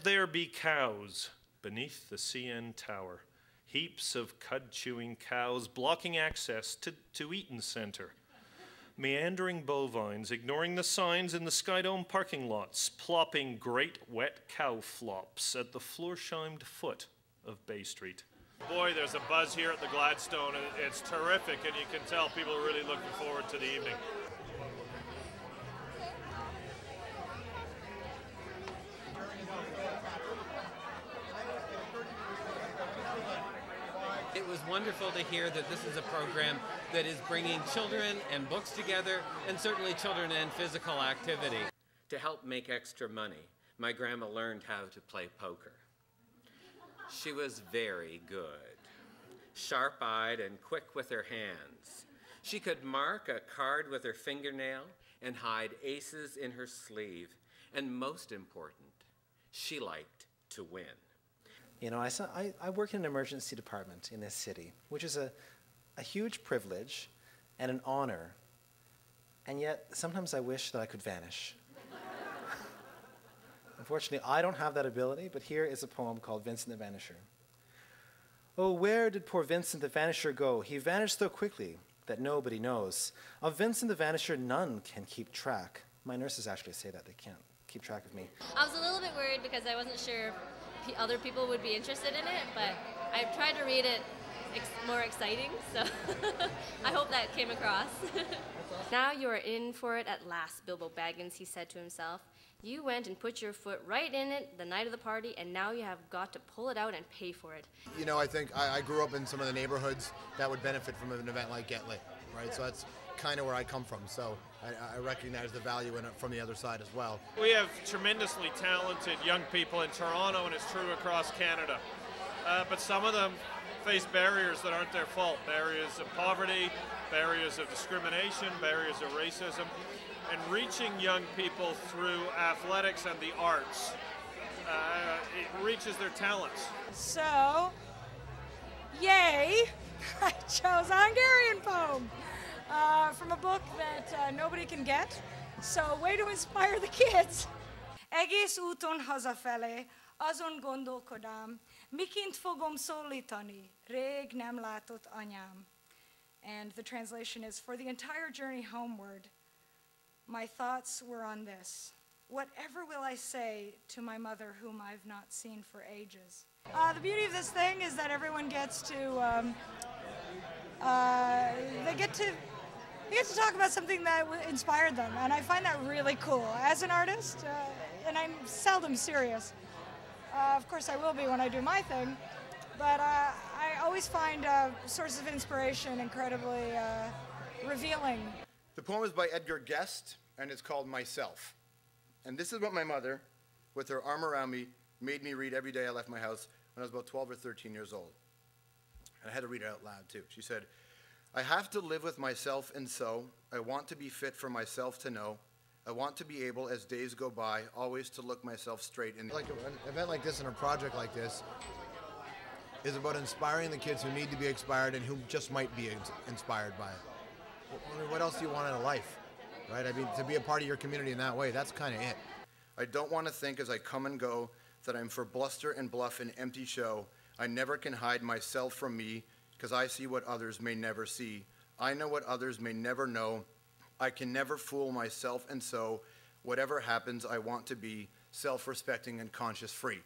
there be cows beneath the CN Tower. Heaps of cud-chewing cows blocking access to Eaton Centre. Meandering bovines ignoring the signs in the Skydome parking lots, plopping great wet cow flops at the floor-shimed foot of Bay Street. Boy, there's a buzz here at the Gladstone. It's terrific, and you can tell people are really looking forward to the evening. It was wonderful to hear that this is a program that is bringing children and books together, and certainly children and physical activity. To help make extra money, my grandma learned how to play poker. She was very good, sharp-eyed and quick with her hands. She could mark a card with her fingernail and hide aces in her sleeve. And most important, she liked to win. You know, I work in an emergency department in this city, which is a huge privilege and an honor, and yet sometimes I wish that I could vanish. Unfortunately, I don't have that ability, but here is a poem called Vincent the Vanisher. Oh, where did poor Vincent the Vanisher go? He vanished so quickly that nobody knows. Of Vincent the Vanisher, none can keep track. My nurses actually say that they can't keep track of me. I was a little bit worried because I wasn't sure if other people would be interested in it, but I tried to read it more exciting, so I hope that came across. Now you are in for it at last, Bilbo Baggins, he said to himself. You went and put your foot right in it the night of the party, and now you have got to pull it out and pay for it. You know, I think I grew up in some of the neighborhoods that would benefit from an event like Get Lit, right? So that's kind of where I come from, so I recognize the value in it from the other side as well. We have tremendously talented young people in Toronto, and it's true across Canada. But some of them face barriers that aren't their fault. Barriers of poverty, barriers of discrimination, barriers of racism. And reaching young people through athletics and the arts, it reaches their talents. So, yay, I chose a Hungarian poem from a book that nobody can get. So, way to inspire the kids. Egész úton hazafelé, azon gondolkodám, miként fogom szólítani, rég nem látott anyám. And the translation is, for the entire journey homeward, my thoughts were on this. Whatever will I say to my mother whom I've not seen for ages? The beauty of this thing is that everyone gets to, they get to talk about something that inspired them, and I find that really cool. As an artist, and I'm seldom serious, of course I will be when I do my thing, but I always find sources of inspiration incredibly revealing. The poem is by Edgar Guest, and it's called Myself. And this is what my mother, with her arm around me, made me read every day I left my house when I was about 12 or 13 years old. And I had to read it out loud, too. She said, I have to live with myself, and so I want to be fit for myself to know. I want to be able, as days go by, always to look myself straight in. Like an event like this and a project like this is about inspiring the kids who need to be inspired and who just might be inspired by it. I mean, what else do you want out of life, right? I mean, to be a part of your community in that way, that's kind of it. I don't want to think as I come and go that I'm for bluster and bluff and empty show. I never can hide myself from me because I see what others may never see. I know what others may never know. I can never fool myself, and so whatever happens, I want to be self-respecting and conscience free.